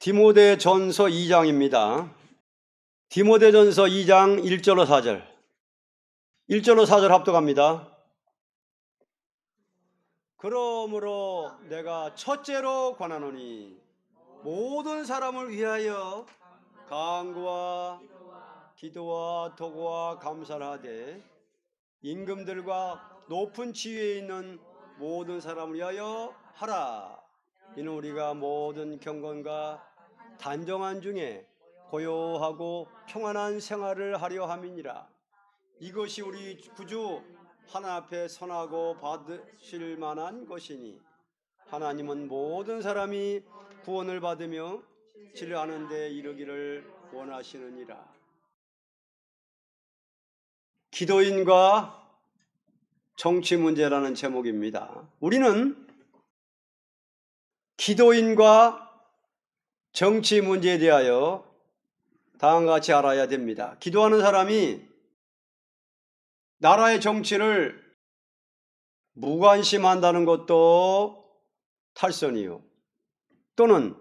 디모데전서 2장입니다. 디모데전서 2장 1절로 4절. 1절로 4절 합독합니다. 그러므로 내가 첫째로 권하노니 모든 사람을 위하여 간구와 기도와 도구와 감사를 하되 임금들과 높은 지위에 있는 모든 사람을 위하여 하라. 이는 우리가 모든 경건과 단정한 중에 고요하고 평안한 생활을 하려 함이니라. 이것이 우리 구주 하나님 앞에 선하고 받으실 만한 것이니 하나님은 모든 사람이 구원을 받으며 진리하는 데 이르기를 원하시느니라. 기도인과 정치 문제라는 제목입니다. 우리는 기도인과 정치 문제에 대하여 다음과 같이 알아야 됩니다. 기도하는 사람이 나라의 정치를 무관심한다는 것도 탈선이요. 또는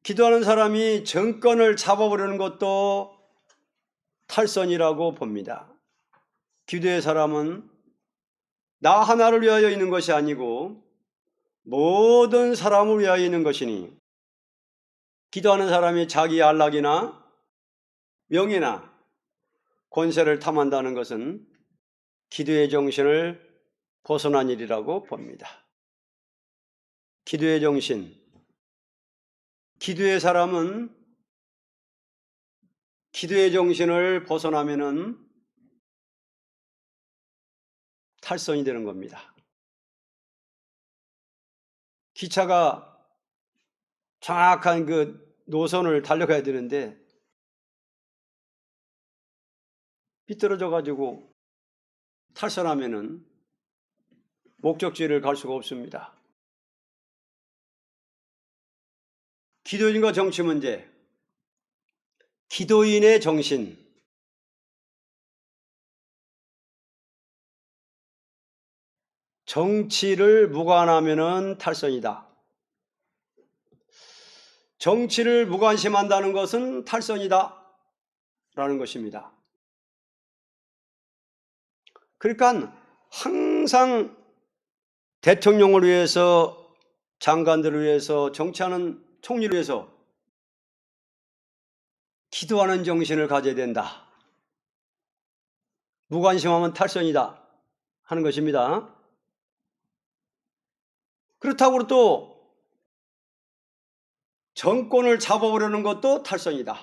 기도하는 사람이 정권을 잡아보려는 것도 탈선이라고 봅니다. 기도의 사람은 나 하나를 위하여 있는 것이 아니고 모든 사람을 위하여 있는 것이니 기도하는 사람이 자기 안락이나 명예나 권세를 탐한다는 것은 기도의 정신을 벗어난 일이라고 봅니다. 기도의 정신, 기도의 사람은 기도의 정신을 벗어나면은 탈선이 되는 겁니다. 기차가 정확한 그 노선을 달려가야 되는데 삐뚤어져 가지고 탈선하면은 목적지를 갈 수가 없습니다. 기도인과 정치 문제, 기도인의 정신, 정치를 무관하면은 탈선이다. 정치를 무관심한다는 것은 탈선이다 라는 것입니다. 그러니까 항상 대통령을 위해서, 장관들을 위해서, 정치하는 총리를 위해서 기도하는 정신을 가져야 된다. 무관심하면 탈선이다 하는 것입니다. 그렇다고 또 정권을 잡아보려는 것도 탈선이다.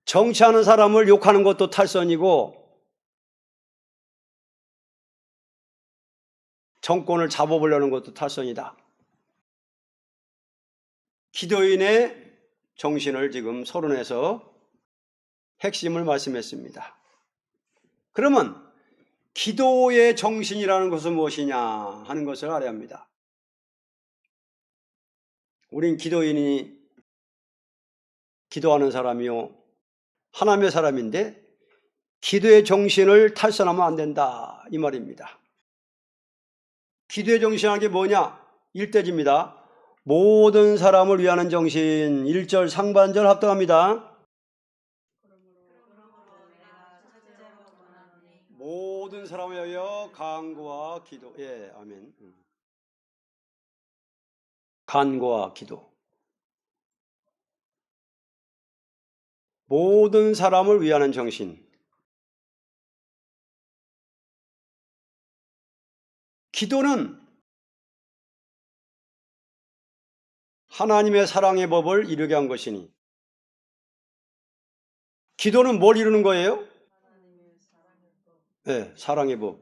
정치하는 사람을 욕하는 것도 탈선이고 정권을 잡아보려는 것도 탈선이다. 기도인의 정신을 지금 서론에서 핵심을 말씀했습니다. 그러면 기도의 정신이라는 것은 무엇이냐 하는 것을 알아야 합니다. 우린 기도인이 기도하는 사람이요 하나님의 사람인데 기도의 정신을 탈선하면 안 된다 이 말입니다. 기도의 정신이라는 게 뭐냐? 1대지입니다. 모든 사람을 위하는 정신. 1절 상반절 합동합니다. 모든 사람을 위하여 간구와 기도. 예, 아멘. 간구와 기도. 모든 사람을 위하는 정신. 기도는 하나님의 사랑의 법을 이루게 한 것이니 기도는 뭘 이루는 거예요? 네, 사랑의 법.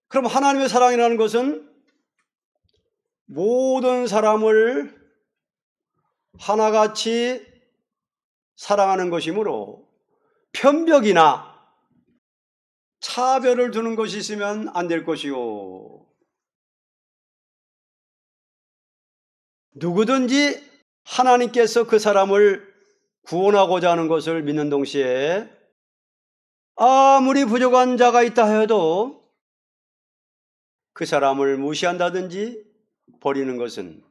그럼 하나님의 사랑이라는 것은 모든 사람을 하나같이 사랑하는 것이므로 편벽이나 차별을 두는 것이 있으면 안 될 것이요. 누구든지 하나님께서 그 사람을 구원하고자 하는 것을 믿는 동시에 아무리 부족한 자가 있다 해도 그 사람을 무시한다든지 버리는 것은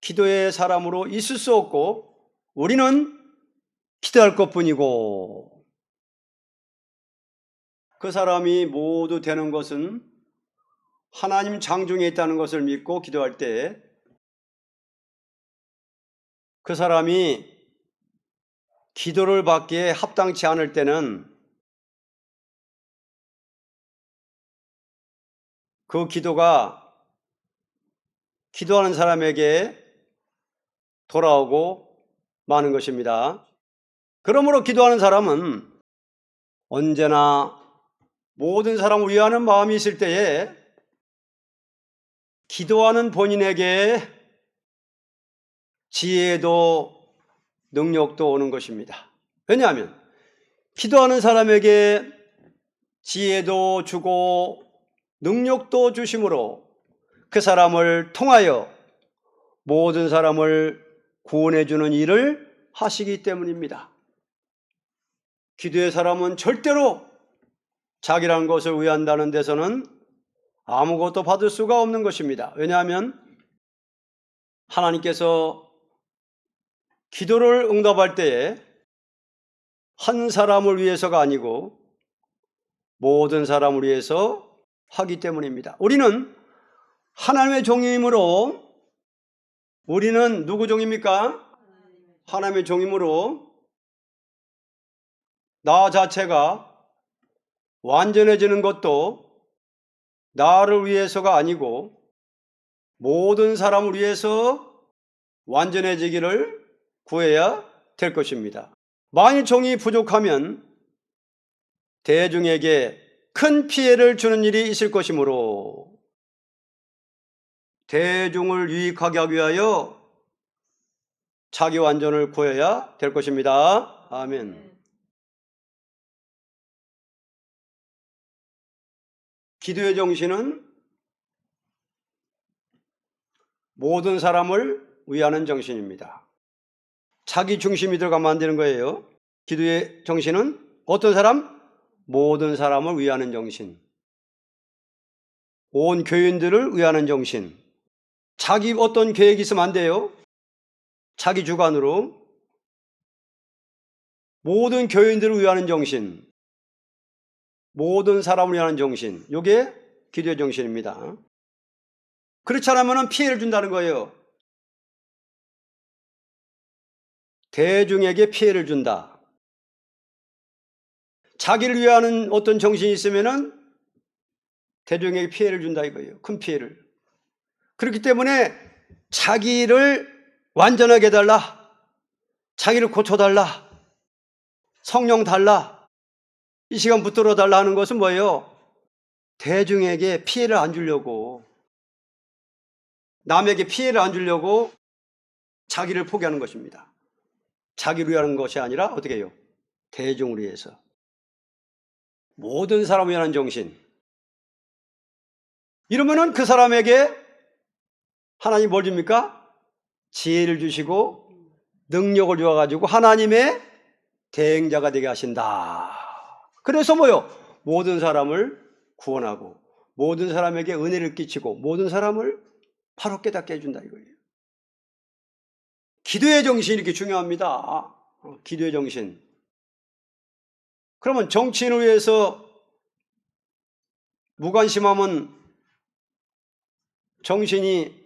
기도의 사람으로 있을 수 없고 우리는 기도할 것뿐이고 그 사람이 모두 되는 것은 하나님 장중에 있다는 것을 믿고 기도할 때 그 사람이 기도를 받기에 합당치 않을 때는 그 기도가 기도하는 사람에게 돌아오고 마는 것입니다. 그러므로 기도하는 사람은 언제나 모든 사람을 위하는 마음이 있을 때에 기도하는 본인에게 지혜도 능력도 오는 것입니다. 왜냐하면 기도하는 사람에게 지혜도 주고 능력도 주심으로 그 사람을 통하여 모든 사람을 구원해 주는 일을 하시기 때문입니다. 기도의 사람은 절대로 자기라는 것을 위한다는 데서는 아무것도 받을 수가 없는 것입니다. 왜냐하면 하나님께서 기도를 응답할 때에 한 사람을 위해서가 아니고 모든 사람을 위해서 하기 때문입니다. 우리는 하나님의 종이므로 우리는 누구 종입니까? 하나님의 종이므로 나 자체가 완전해지는 것도 나를 위해서가 아니고 모든 사람을 위해서 완전해지기를 구해야 될 것입니다. 만일 종이 부족하면 대중에게 큰 피해를 주는 일이 있을 것이므로 대중을 유익하게 하기 위하여 자기 완전을 구해야 될 것입니다. 아멘. 기도의 정신은 모든 사람을 위하는 정신입니다. 자기 중심이 들어가면 안 되는 거예요. 기도의 정신은 어떤 사람? 모든 사람을 위하는 정신. 온 교인들을 위하는 정신. 자기 어떤 계획이 있으면 안 돼요. 자기 주관으로 모든 교인들을 위하는 정신, 모든 사람을 위하는 정신, 이게 기도의 정신입니다. 그렇지 않으면 피해를 준다는 거예요. 대중에게 피해를 준다. 자기를 위하는 어떤 정신이 있으면 대중에게 피해를 준다 이거예요. 큰 피해를. 그렇기 때문에 자기를 완전하게 해달라. 자기를 고쳐달라. 성령 달라. 이 시간 붙들어 달라 하는 것은 뭐예요? 대중에게 피해를 안 주려고, 남에게 피해를 안 주려고 자기를 포기하는 것입니다. 자기를 위하는 것이 아니라 어떻게 해요? 대중을 위해서. 모든 사람을 위하는 정신. 이러면은 그 사람에게 하나님 뭘 줍니까? 지혜를 주시고 능력을 주어가지고 하나님의 대행자가 되게 하신다. 그래서 뭐요? 모든 사람을 구원하고 모든 사람에게 은혜를 끼치고 모든 사람을 바로 깨닫게 해준다 이거예요. 기도의 정신이 이렇게 중요합니다. 기도의 정신. 그러면 정치인을 위해서 무관심하면 정신이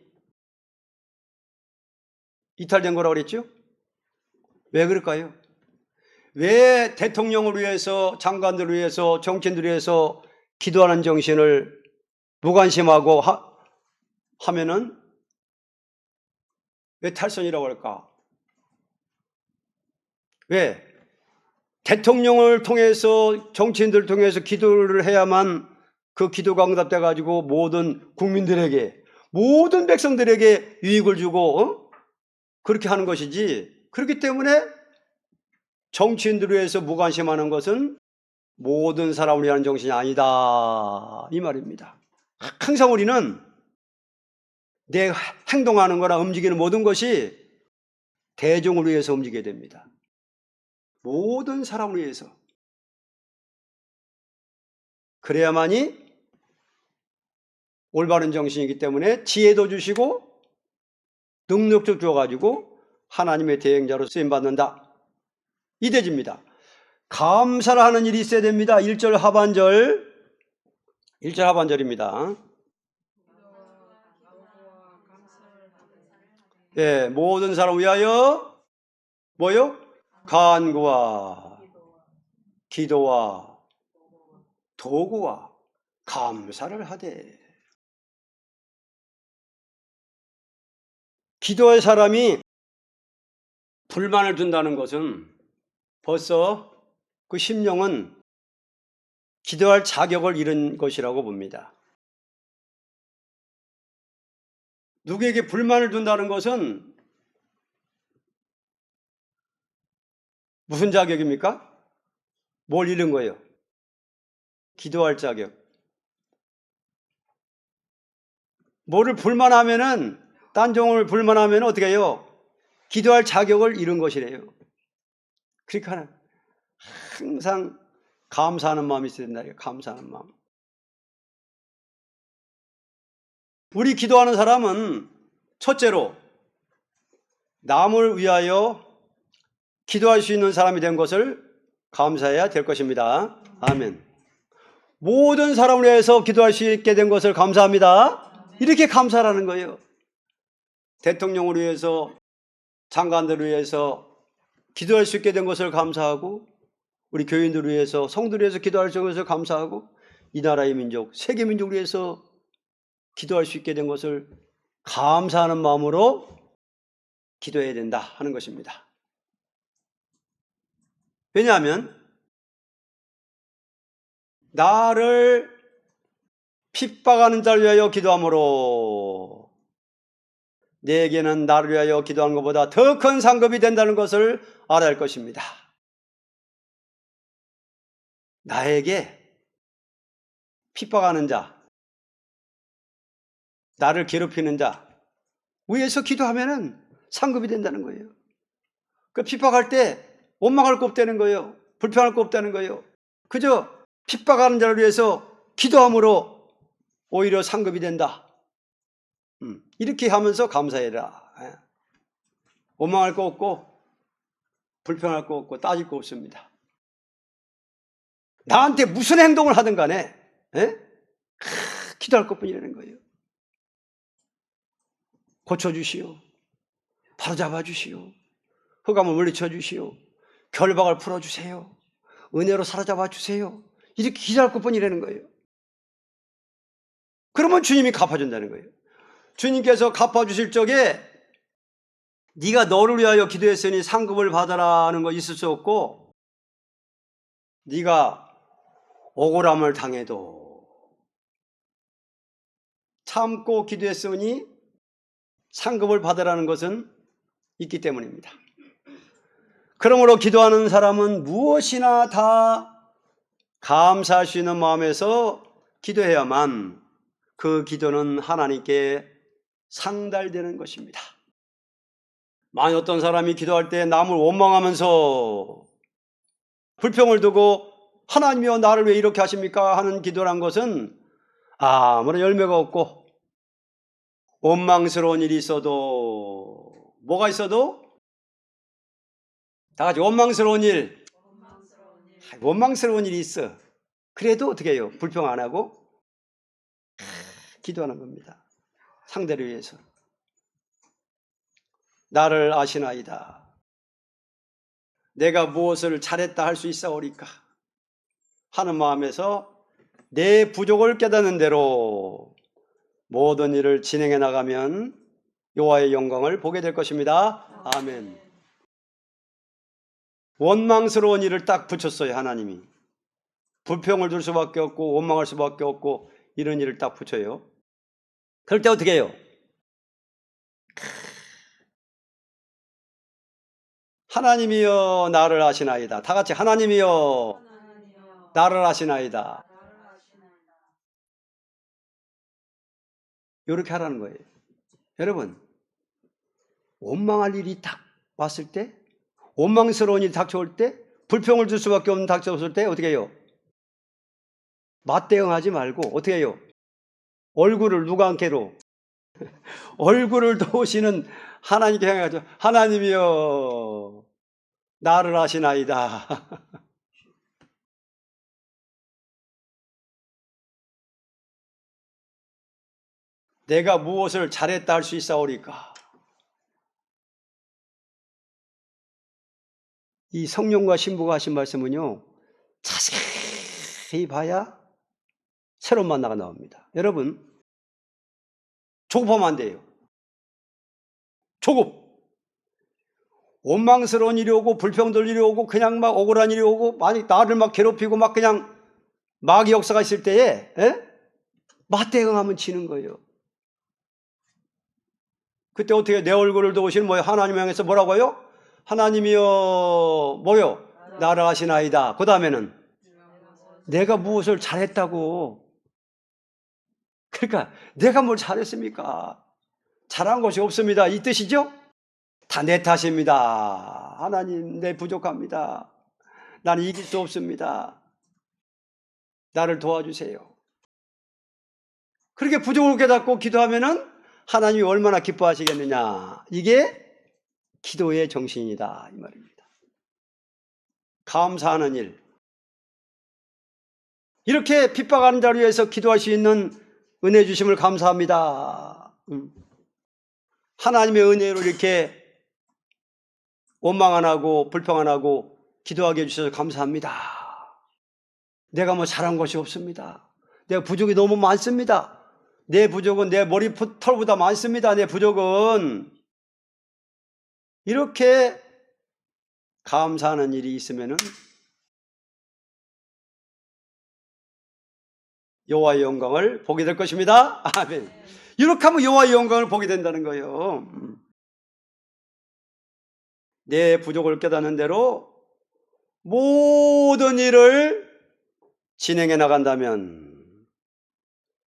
이탈된 거라고 그랬죠? 왜 그럴까요? 왜 대통령을 위해서, 장관들을 위해서, 정치인들을 위해서 기도하는 정신을 무관심하고 하면은 왜 탈선이라고 할까? 왜? 대통령을 통해서, 정치인들을 통해서 기도를 해야만 그 기도가 응답돼 가지고 모든 국민들에게, 모든 백성들에게 유익을 주고 그렇게 하는 것이지, 그렇기 때문에 정치인들을 위해서 무관심하는 것은 모든 사람을 위한 정신이 아니다 이 말입니다. 항상 우리는 내 행동하는 거나 움직이는 모든 것이 대중을 위해서 움직여야 됩니다. 모든 사람을 위해서. 그래야만이 올바른 정신이기 때문에 지혜도 주시고 능력도 주어가지고 하나님의 대행자로 쓰임받는다. 이대지입니다. 감사를 하는 일이 있어야 됩니다. 1절 하반절입니다. 예, 모든 사람 위하여 뭐요? 간구와 기도와 도구와 감사를 하되. 기도할 사람이 불만을 둔다는 것은 벌써 그 심령은 기도할 자격을 잃은 것이라고 봅니다. 누구에게 불만을 둔다는 것은 무슨 자격입니까? 뭘 잃은 거예요? 기도할 자격. 뭐를 불만하면은, 딴 종을 불만하면 어떻게 해요? 기도할 자격을 잃은 것이래요. 그러니까 항상 감사하는 마음이 있어야 된다. 감사하는 마음. 우리 기도하는 사람은 첫째로 남을 위하여 기도할 수 있는 사람이 된 것을 감사해야 될 것입니다. 아멘. 모든 사람을 위해서 기도할 수 있게 된 것을 감사합니다. 이렇게 감사하라는 거예요. 대통령을 위해서, 장관들을 위해서 기도할 수 있게 된 것을 감사하고, 우리 교인들을 위해서, 성도를 위해서 기도할 수 있는 것을 감사하고, 이 나라의 민족, 세계 민족을 위해서 기도할 수 있게 된 것을 감사하는 마음으로 기도해야 된다 하는 것입니다. 왜냐하면 나를 핍박하는 자를 위하여 기도함으로 내게는 나를 위하여 기도하는 것보다 더 큰 상급이 된다는 것을 알아야 할 것입니다. 나에게 핍박하는 자, 나를 괴롭히는 자 위해서 기도하면은 상급이 된다는 거예요. 그 핍박할 때 원망할 거 없다는 거예요. 불평할 거 없다는 거예요. 그저 핍박하는 자를 위해서 기도함으로 오히려 상급이 된다. 이렇게 하면서 감사해라. 원망할 거 없고 불평할 거 없고 따질 거 없습니다. 나한테 무슨 행동을 하든 간에 기도할 것뿐이라는 거예요. 고쳐주시오. 바로잡아 주시오. 흑암을 물리쳐 주시오. 결박을 풀어주세요. 은혜로 사로잡아 주세요. 이렇게 기도할 것뿐이라는 거예요. 그러면 주님이 갚아준다는 거예요. 주님께서 갚아주실 적에 네가 너를 위하여 기도했으니 상급을 받아라는 거 있을 수 없고, 네가 억울함을 당해도 참고 기도했으니 상급을 받으라는 것은 있기 때문입니다. 그러므로 기도하는 사람은 무엇이나 다 감사할 수 있는 마음에서 기도해야만 그 기도는 하나님께 상달되는 것입니다. 만약 어떤 사람이 기도할 때 남을 원망하면서 불평을 두고 하나님이여 나를 왜 이렇게 하십니까? 하는 기도란 것은 아무런 열매가 없고, 원망스러운 일이 있어도, 뭐가 있어도 다 같이 원망스러운 일이 있어. 그래도 어떻게 해요? 불평 안 하고 기도하는 겁니다. 상대를 위해서. 나를 아시나이다. 내가 무엇을 잘했다 할 수 있사오리까 하는 마음에서 내 부족을 깨닫는 대로 모든 일을 진행해 나가면 여호와의 영광을 보게 될 것입니다. 아멘. 원망스러운 일을 딱 붙였어요. 하나님이 불평을 둘 수밖에 없고 원망할 수밖에 없고 이런 일을 딱 붙여요. 그럴 때 어떻게 해요? 하나님이여 나를 아시나이다. 다 같이 하나님이여 나를 아시나이다. 이렇게 하라는 거예요. 여러분, 원망할 일이 딱 왔을 때, 원망스러운 일이 닥쳐올 때, 불평을 줄 수밖에 없는 닥쳐올 때 어떻게 해요? 맞대응하지 말고 어떻게 해요? 얼굴을 누구한테로? 얼굴을 도우시는 하나님께 향해가지고 하나님이여 나를 아시나이다. 내가 무엇을 잘했다 할 수 있사오리까? 이 성령과 신부가 하신 말씀은요, 자세히 봐야 새로운 만나가 나옵니다. 여러분, 조급하면 안 돼요. 조급. 원망스러운 일이 오고 불평들 일이 오고 그냥 막 억울한 일이 오고 만약 나를 막 괴롭히고 막 그냥 마귀 역사가 있을 때에 맞대응하면 지는 거예요. 그때 어떻게 내 얼굴을 도우시는 뭐예요? 하나님 향해서 뭐라고요? 하나님이여 뭐요? 나를 아시나이다. 그 다음에는 내가 무엇을 잘했다고. 그러니까 내가 뭘 잘했습니까? 잘한 것이 없습니다. 이 뜻이죠? 다 내 탓입니다. 하나님 내 부족합니다. 나는 이길 수 없습니다. 나를 도와주세요. 그렇게 부족을 깨닫고 기도하면은 하나님이 얼마나 기뻐하시겠느냐. 이게 기도의 정신이다 이 말입니다. 감사하는 일. 이렇게 핍박하는 자를 위해서 기도할 수 있는 은혜 주심을 감사합니다. 하나님의 은혜로 이렇게 원망 안 하고 불평 안 하고 기도하게 해주셔서 감사합니다. 내가 뭐 잘한 것이 없습니다. 내가 부족이 너무 많습니다. 내 부족은 내 머리 털보다 많습니다. 내 부족은. 이렇게 감사하는 일이 있으면은 여호와의 영광을 보게 될 것입니다. 아멘. 이렇게 하면 여호와의 영광을 보게 된다는 거예요. 내 부족을 깨닫는 대로 모든 일을 진행해 나간다면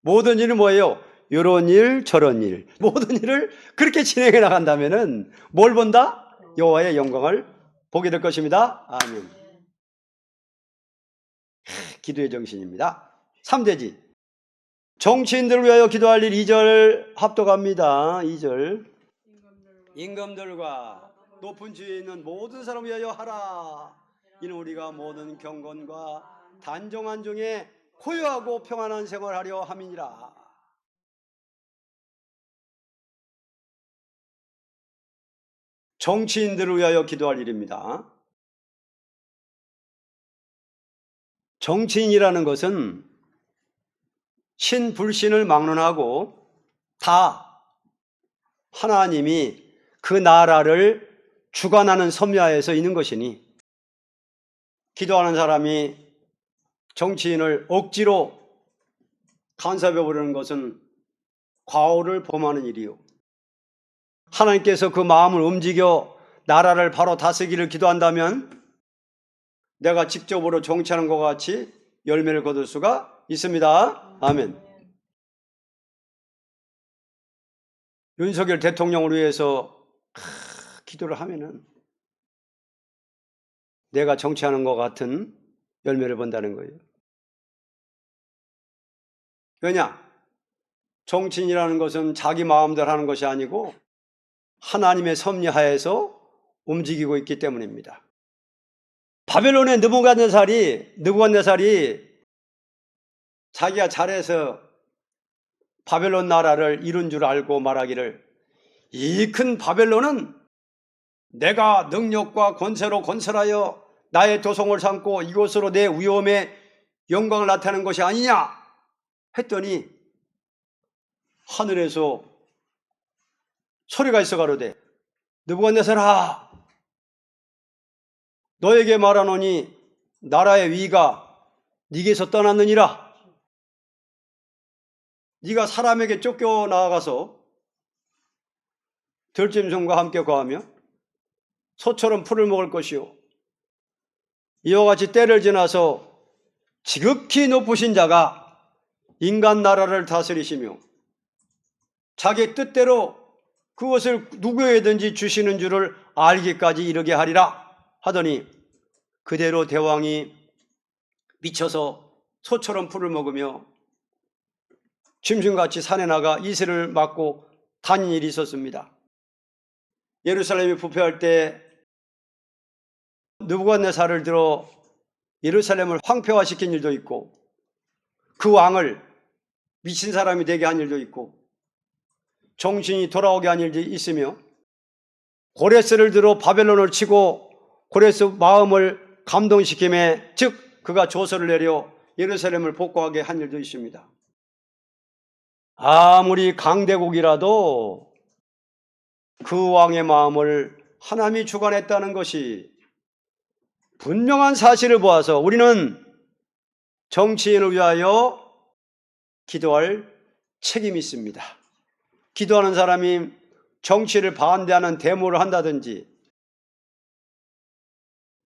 모든 일은 뭐예요? 이런 일 저런 일 모든 일을 그렇게 진행해 나간다면은 뭘 본다? 여호와의 영광을 보게 될 것입니다. 아멘. 기도의 정신입니다. 3대지 정치인들을 위하여 기도할 일 2절 합독합니다. 2절 임금들과 높은 지위에 있는 모든 사람을 위하여 하라. 이는 우리가 모든 경건과 단정한 중에 고요하고 평안한 생활하려 함이니라. 정치인들을 위하여 기도할 일입니다. 정치인이라는 것은 신불신을 막론하고 다 하나님이 그 나라를 주관하는 섭리하에서 있는 것이니 기도하는 사람이 정치인을 억지로 간섭해 버리는 것은 과오를 범하는 일이요. 하나님께서 그 마음을 움직여 나라를 바로 다스리기를 기도한다면 내가 직접으로 정치하는 것 같이 열매를 거둘 수가 있습니다. 아멘. 윤석열 대통령을 위해서 기도를 하면은 내가 정치하는 것 같은 열매를 본다는 거예요. 왜냐? 정치인이라는 것은 자기 마음대로 하는 것이 아니고 하나님의 섭리하에서 움직이고 있기 때문입니다. 바벨론의 느부갓네살이 자기가 잘해서 바벨론 나라를 이룬 줄 알고 말하기를 이 큰 바벨론은 내가 능력과 권세로 건설하여 나의 도성을 삼고 이곳으로 내 위엄의 영광을 나타내는 것이 아니냐 했더니 하늘에서 소리가 있어 가로되 느부갓네살아 너에게 말하노니 나라의 위가 네게서 떠났느니라. 네가 사람에게 쫓겨나가서 들짐승과 함께 거하며 소처럼 풀을 먹을 것이요 이와 같이 때를 지나서 지극히 높으신 자가 인간 나라를 다스리시며 자기 뜻대로 그것을 누구에든지 주시는 줄을 알기까지 이르게 하리라 하더니 그대로 대왕이 미쳐서 소처럼 풀을 먹으며 짐승같이 산에 나가 이슬을 맞고 다닌 일이 있었습니다. 예루살렘이 부패할 때 느부갓네살을 들어 예루살렘을 황폐화시킨 일도 있고, 그 왕을 미친 사람이 되게 한 일도 있고, 정신이 돌아오게 한 일도 있으며, 고레스를 들어 바벨론을 치고 고레스 마음을 감동시킴에, 즉 그가 조서를 내려 예루살렘을 복구하게 한 일도 있습니다. 아무리 강대국이라도 그 왕의 마음을 하나님이 주관했다는 것이 분명한 사실을 보아서 우리는 정치인을 위하여 기도할 책임이 있습니다. 기도하는 사람이 정치를 반대하는 데모를 한다든지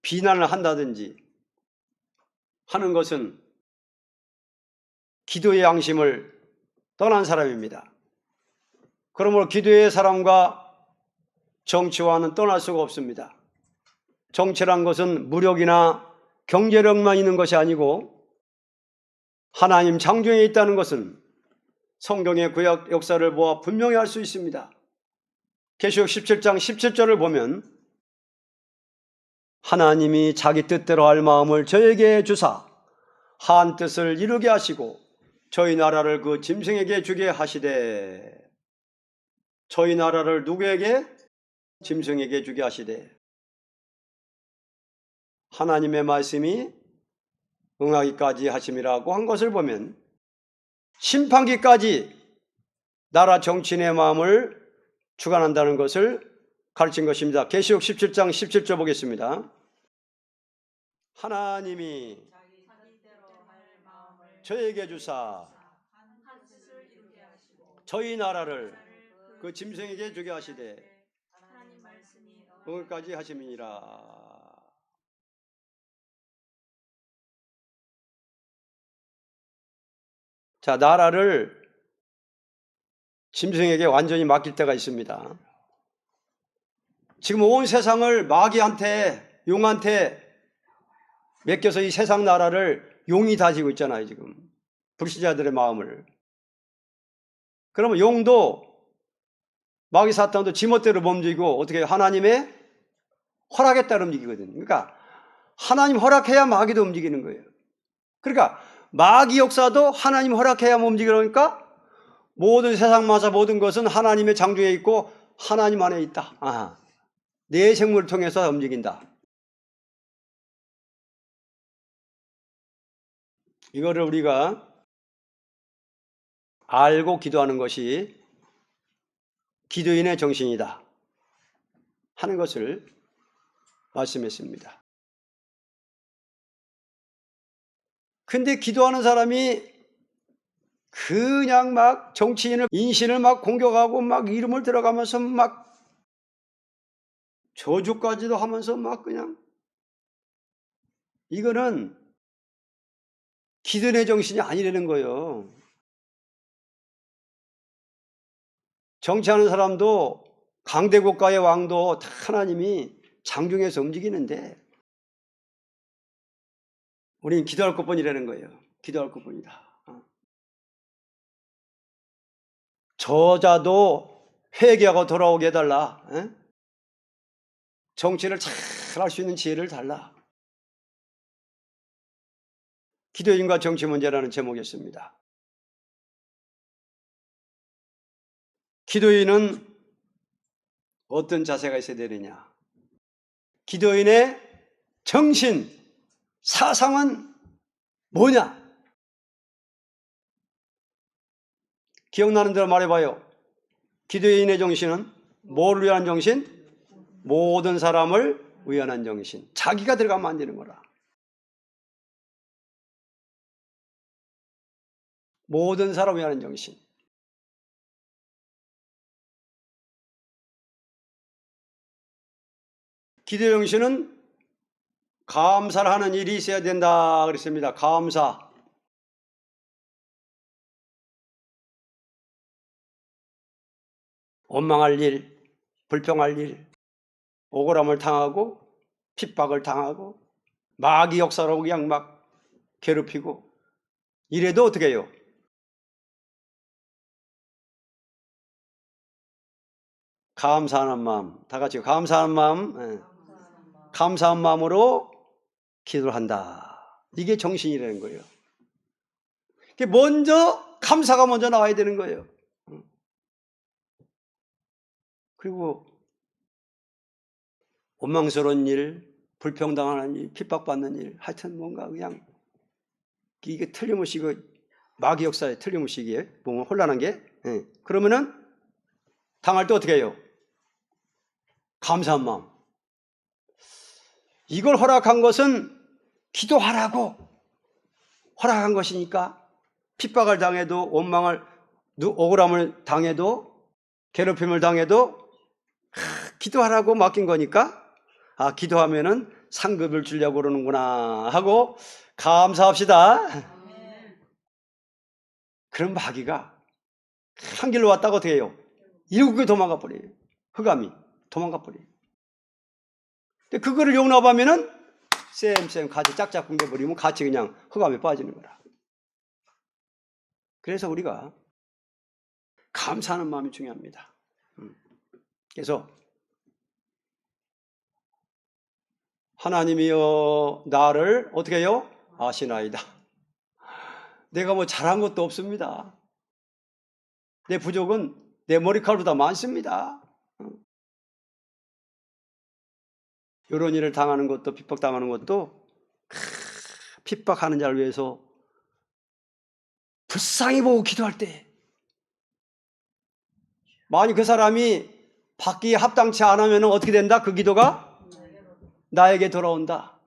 비난을 한다든지 하는 것은 기도의 양심을 떠난 사람입니다. 그러므로 기도의 사람과 정치와는 떠날 수가 없습니다. 정치란 것은 무력이나 경제력만 있는 것이 아니고 하나님 창조에 있다는 것은 성경의 구약 역사를 보아 분명히 알 수 있습니다. 계시록 17장 17절을 보면 하나님이 자기 뜻대로 할 마음을 저에게 주사 한 뜻을 이루게 하시고 저희 나라를 그 짐승에게 주게 하시되, 저희 나라를 누구에게? 짐승에게 주게 하시되, 하나님의 말씀이 응하기까지 하심이라고 한 것을 보면 심판기까지 나라 정치인의 마음을 주관한다는 것을 가르친 것입니다. 계시록 17장 17절 보겠습니다. 하나님이 저에게 주사 저희 나라를 그 짐승에게 주게 하시되 응하기까지 하심이니라. 자, 나라를 짐승에게 완전히 맡길 때가 있습니다. 지금 온 세상을 마귀한테, 용한테 맡겨서 이 세상 나라를 용이 다지고 있잖아요, 지금. 불신자들의 마음을. 그러면 용도, 마귀 사탄도 지멋대로 움직이고, 어떻게 하나님의 허락에 따라 움직이거든요. 그러니까 하나님 허락해야 마귀도 움직이는 거예요. 그러니까 마귀 역사도 하나님 허락해야 움직이니까 모든 세상마다 모든 것은 하나님의 장중에 있고 하나님 안에 있다. 아하. 내 생물을 통해서 움직인다. 이거를 우리가 알고 기도하는 것이 기도인의 정신이다 하는 것을 말씀했습니다. 근데 기도하는 사람이 그냥 막 정치인을, 인신을 막 공격하고 막 이름을 들어가면서 막 저주까지도 하면서 막 그냥, 이거는 기도인의 정신이 아니라는 거예요. 정치하는 사람도 강대국가의 왕도 다 하나님이 장중에서 움직이는데 우리는 기도할 것뿐이라는 거예요. 기도할 것뿐이다. 저자도 회개하고 돌아오게 해달라. 정치를 잘 할 수 있는 지혜를 달라. 기도인과 정치 문제라는 제목이었습니다. 기도인은 어떤 자세가 있어야 되느냐? 기도인의 정신, 사상은 뭐냐? 기억나는 대로 말해봐요. 기도인의 정신은 뭐를 위한 정신? 모든 사람을 위한 정신. 자기가 들어가면 안 되는 거라. 모든 사람을 위한 정신. 기도 정신은 감사를 하는 일이 있어야 된다 그랬습니다. 감사. 원망할 일, 불평할 일, 억울함을 당하고 핍박을 당하고 마귀 역사로 그냥 막 괴롭히고 이래도 어떻게 해요? 감사하는 마음, 다 같이 감사하는 마음, 감사한 마음으로 기도를 한다. 이게 정신이라는 거예요. 먼저 감사가 먼저 나와야 되는 거예요. 그리고 원망스러운 일, 불평당하는 일, 핍박받는 일, 하여튼 뭔가 그냥 이게 틀림없이 마귀 역사에 틀림없이 이게 보면 혼란한 게, 그러면은 당할 때 어떻게 해요? 감사한 마음. 이걸 허락한 것은 기도하라고 허락한 것이니까 핍박을 당해도 원망을 억울함을 당해도 괴롭힘을 당해도 기도하라고 맡긴 거니까 기도하면은 상급을 주려고 그러는구나 하고 감사합시다. 그럼 마귀가 한 길로 왔다고 어떻게 해요? 일국에 도망가 버려요. 흑암이 도망가 버려요. 근데 그거를 용납하면은 쌤 같이 짝짝 뭉개버리면 같이 그냥 흑암에 빠지는 거라. 그래서 우리가 감사하는 마음이 중요합니다. 그래서 하나님이여 나를 어떻게 해요? 아시나이다. 내가 뭐 잘한 것도 없습니다. 내 부족은 내 머리카락보다 많습니다. 이런 일을 당하는 것도 핍박당하는 것도 핍박하는 자를 위해서 불쌍히 보고 기도할 때 만약 그 사람이 받기에 합당치 않으면 어떻게 된다? 그 기도가 나에게 돌아온다.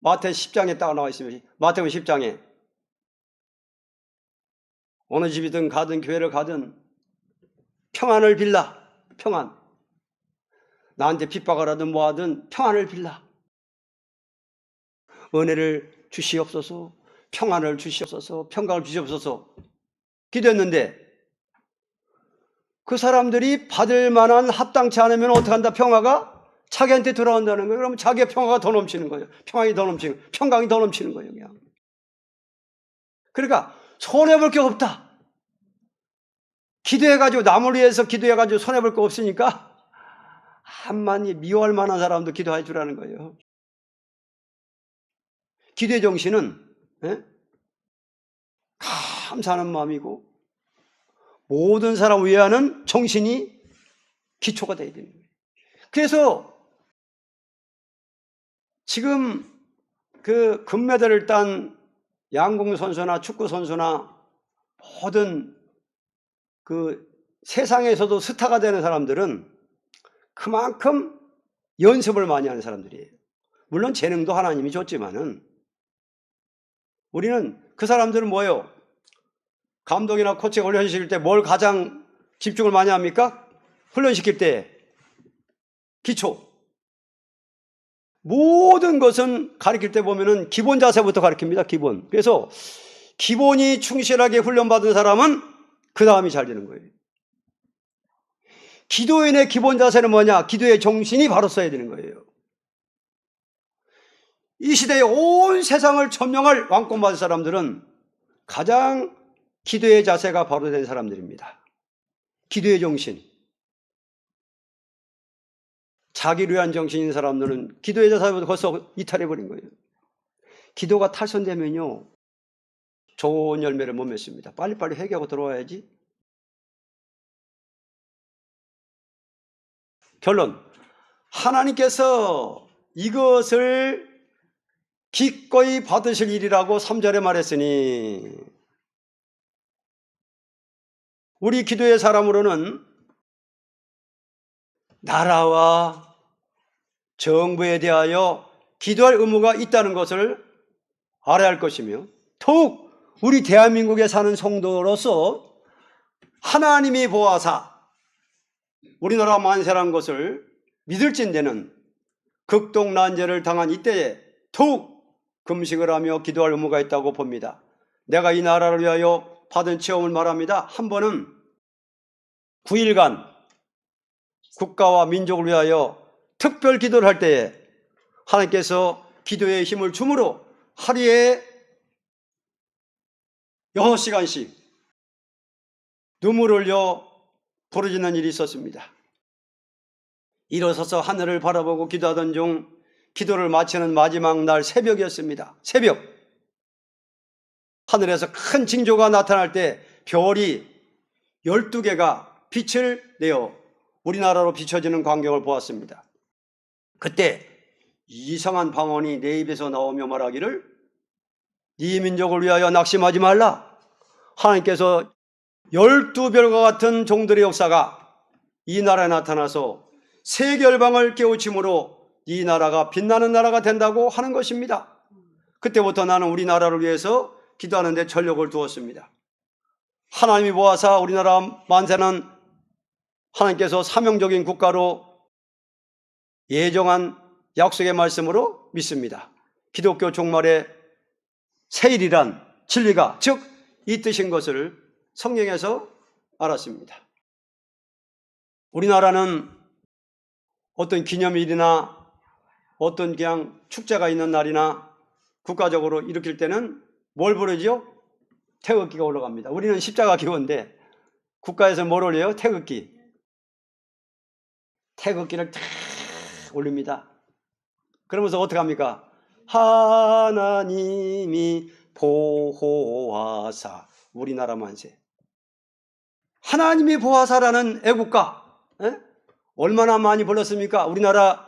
마태 10장에 딱 나와 있습니다. 마태복음 10장에 어느 집이든 가든 교회를 가든 평안을 빌라. 평안. 나한테 핍박을 하든 뭐하든 평안을 빌라. 은혜를 주시옵소서. 평안을 주시옵소서. 평강을 주시옵소서. 기도했는데 그 사람들이 받을 만한 합당치 않으면 어떻게 한다? 평화가 자기한테 돌아온다는 거예요. 그러면 자기의 평화가 더 넘치는 거예요. 평안이 더 넘치는 거예요. 평강이 더 넘치는 거예요. 그냥. 그러니까 손해볼 게 없다. 기도해가지고 남을 위해서 기도해가지고 손해볼 거 없으니까 한만이 미워할 만한 사람도 기도해 주라는 거예요. 기도의 정신은 감사하는 마음이고 모든 사람을 위하는 정신이 기초가 되어야 되는 거예요. 그래서 지금 그 금메달을 딴 양궁 선수나 축구 선수나 모든 그 세상에서도 스타가 되는 사람들은 그만큼 연습을 많이 하는 사람들이에요. 물론 재능도 하나님이 줬지만은 우리는 그 사람들은 뭐예요? 감독이나 코치가 훈련시킬 때 뭘 가장 집중을 많이 합니까? 훈련시킬 때 기초. 모든 것은 가르칠 때 보면은 기본 자세부터 가르칩니다. 기본. 그래서 기본이 충실하게 훈련받은 사람은 그 다음이 잘 되는 거예요. 기도인의 기본 자세는 뭐냐? 기도의 정신이 바로 써야 되는 거예요. 이 시대에 온 세상을 점령할 왕권 받은 사람들은 가장 기도의 자세가 바로 된 사람들입니다. 기도의 정신. 자기를 위한 정신인 사람들은 기도의 자세부터 벌써 이탈해버린 거예요. 기도가 탈선되면요, 좋은 열매를 못 맺습니다. 빨리빨리 회개하고 들어와야지. 결론. 하나님께서 이것을 기꺼이 받으실 일이라고 3절에 말했으니 우리 기도의 사람으로는 나라와 정부에 대하여 기도할 의무가 있다는 것을 알아야 할 것이며 더욱 우리 대한민국에 사는 성도로서 하나님이 보아사 우리나라 만세라는 것을 믿을진대는 극동난제를 당한 이때에 더욱 금식을 하며 기도할 의무가 있다고 봅니다. 내가 이 나라를 위하여 받은 체험을 말합니다. 한 번은 9일간 국가와 민족을 위하여 특별 기도를 할 때에 하나님께서 기도의 힘을 주므로 하루에 6시간씩 눈물을 흘려 부르짖는 일이 있었습니다. 일어서서 하늘을 바라보고 기도하던 중 기도를 마치는 마지막 날 새벽이었습니다. 새벽. 하늘에서 큰 징조가 나타날 때 별이 12개가 빛을 내어 우리나라로 비춰지는 광경을 보았습니다. 그때 이상한 방언이 내 입에서 나오며 말하기를 네 민족을 위하여 낙심하지 말라. 하나님께서 12별과 같은 종들의 역사가 이 나라에 나타나서 세계 열방을 깨우침으로 이 나라가 빛나는 나라가 된다고 하는 것입니다. 그때부터 나는 우리나라를 위해서 기도하는 데 전력을 두었습니다. 하나님이 보아사 우리나라 만세는 하나님께서 사명적인 국가로 예정한 약속의 말씀으로 믿습니다. 기독교 종말의 세일이란 진리가 즉 이 뜻인 것을 성경에서 알았습니다. 우리나라는 어떤 기념일이나 어떤 그냥 축제가 있는 날이나 국가적으로 일으킬 때는 뭘 부르죠? 태극기가 올라갑니다. 우리는 십자가 기호인데 국가에서 뭘 올려요? 태극기. 태극기를 탁 올립니다. 그러면서 어떻게 합니까? 하나님이 보호하사 우리나라 만세. 하나님이 보호하사라는 애국가 얼마나 많이 불렀습니까? 우리나라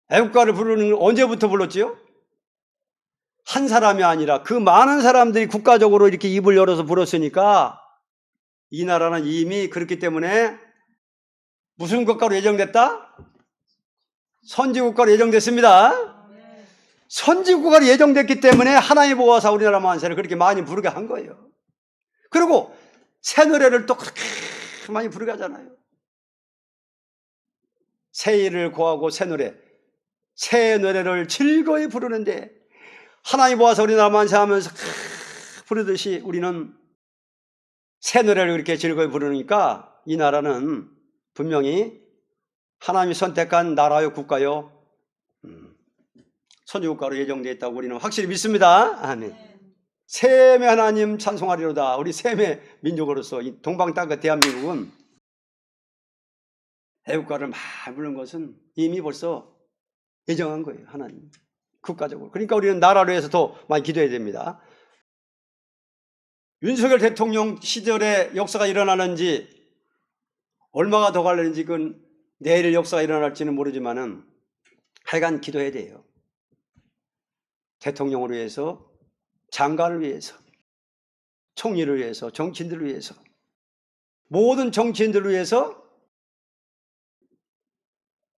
애국가를 부르는 걸 언제부터 불렀지요? 한 사람이 아니라 그 많은 사람들이 국가적으로 이렇게 입을 열어서 불렀으니까 이 나라는 이미 그렇기 때문에 무슨 국가로 예정됐다? 선지국가로 예정됐습니다. 선지국가로 예정됐기 때문에 하나님 보호하사 우리나라 만세를 그렇게 많이 부르게 한 거예요. 그리고 새 노래를 또 그렇게 많이 부르게 하잖아요. 새일을 고하고 새 노래를 즐거이 부르는데 하나님 보아서 우리나라 만세하면서 부르듯이 우리는 새 노래를 그렇게 즐거이 부르니까 이 나라는 분명히 하나님이 선택한 나라요 국가요 선지국가로 예정되어 있다고 우리는 확실히 믿습니다. 아멘. 셈의 하나님 찬송하리로다. 우리 셈의 민족으로서 이 동방 땅끝 대한민국은 애국가를 많이 부르는 것은 이미 벌써 예정한 거예요. 하나님 국가적으로. 그러니까 우리는 나라를 위해서 더 많이 기도해야 됩니다. 윤석열 대통령 시절에 역사가 일어나는지 얼마가 더 갈리는지 그건 내일 역사가 일어날지는 모르지만은 하여간 기도해야 돼요. 대통령을 위해서, 장관을 위해서, 총리를 위해서, 정치인들을 위해서, 모든 정치인들을 위해서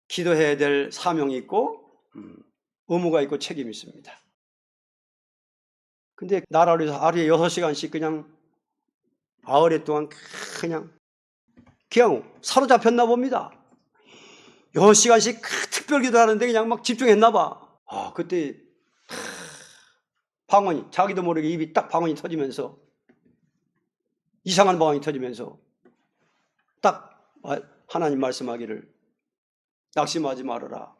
기도해야 될 사명이 있고 의무가 있고 책임이 있습니다. 근데 나라를 위해서 하루에 6시간씩 그냥 아흘에 동안 그냥 사로잡혔나 봅니다. 6시간씩 특별 기도하는데 그냥 막 집중했나 봐. 그때 방언이 자기도 모르게 입이 딱 방언이 터지면서 이상한 방언이 터지면서 딱 하나님 말씀하기를 낙심하지 말아라.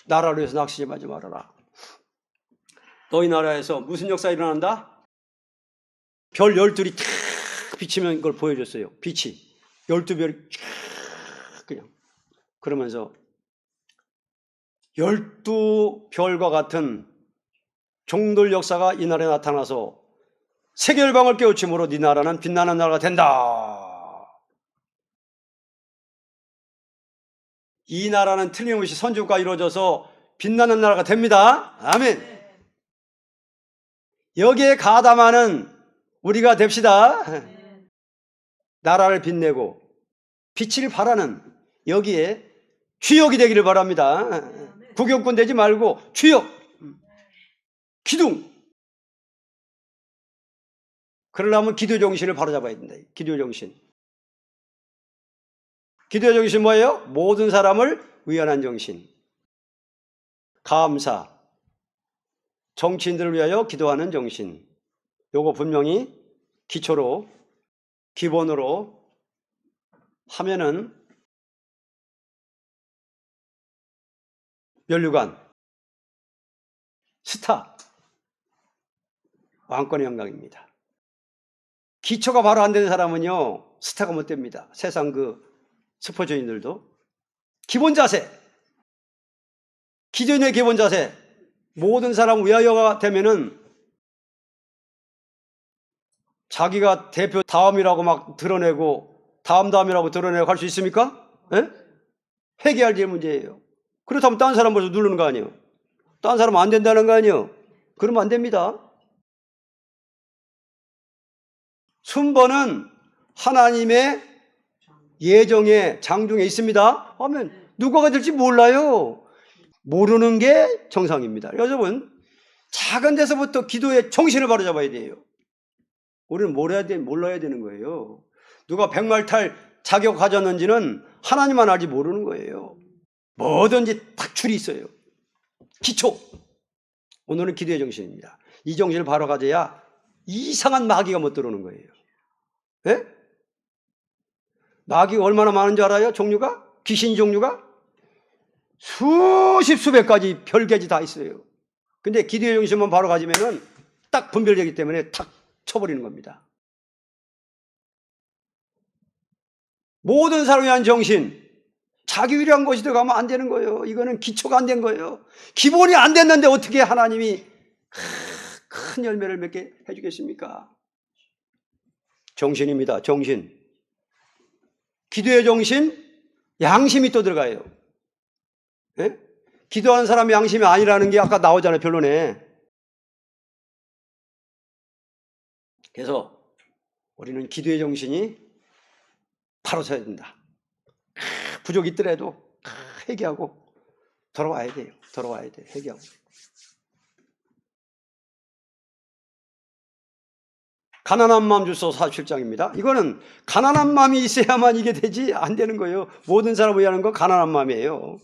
나라를 위해서 낙심하지 말아라. 너희 나라에서 무슨 역사가 일어난다? 별 12이 탁 비치면 그걸 보여줬어요. 빛이 12별이 쫙 그냥 그러면서 12별과 같은 종들 역사가 이 나라에 나타나서 세계 열방을 깨우침으로 네 나라는 빛나는 나라가 된다. 이 나라는 틀림없이 선지국가 이루어져서 빛나는 나라가 됩니다. 아멘. 여기에 가담하는 우리가 됩시다. 나라를 빛내고 빛을 발하는 여기에 주역이 되기를 바랍니다. 구경꾼 되지 말고 주역, 기둥. 그러려면 기도 정신을 바로잡아야 된다. 기도 정신. 기도의 정신 뭐예요? 모든 사람을 위안한 정신. 감사. 정치인들을 위하여 기도하는 정신. 요거 분명히 기초로, 기본으로 하면은 면류관, 스타, 왕권의 영광입니다. 기초가 바로 안 되는 사람은요, 스타가 못 됩니다. 세상 그 스포츠인들도 기본 자세. 기도인의 기본 자세. 모든 사람 위하여가 되면은 자기가 대표 다음이라고 막 드러내고 다음이라고 드러내고 할 수 있습니까? 예? 회개할 일 문제예요. 그렇다면 다른 사람 벌써 누르는 거 아니에요? 다른 사람 안 된다는 거 아니에요? 그러면 안 됩니다. 순번은 하나님의 예정에 장중에 있습니다 하면 누가가 될지 몰라요. 모르는 게 정상입니다. 여러분, 작은 데서부터 기도의 정신을 바로잡아야 돼요. 우리는 몰라야 되는 거예요. 누가 백말탈 자격 가졌는지는 하나님만 알지 모르는 거예요. 뭐든지 탁출이 있어요. 기초. 오늘은 기도의 정신입니다. 이 정신을 바로 가져야 이상한 마귀가 못 들어오는 거예요. 예? 마귀가 얼마나 많은 줄 알아요? 종류가? 귀신 종류가? 수십 수백 가지 별개지 다 있어요. 근데 기도의 정신만 바로 가지면은 딱 분별되기 때문에 탁 쳐버리는 겁니다. 모든 사람을 위한 정신, 자기 위한 것이 들어가면 안 되는 거예요. 이거는 기초가 안 된 거예요. 기본이 안 됐는데 어떻게 하나님이 큰 열매를 맺게 해주겠습니까? 정신입니다. 정신. 기도의 정신, 양심이 또 들어가요. 예? 기도하는 사람이 양심이 아니라는 게 아까 나오잖아요. 변론에. 그래서 우리는 기도의 정신이 바로 서야 된다. 부족이 있더라도 회개하고 돌아와야 돼요. 돌아와야 돼. 회개하고. 가난한 마음 주소 47장입니다. 이거는 가난한 마음이 있어야만 이게 되지 안 되는 거예요. 모든 사람을 위하는 건 가난한 마음이에요.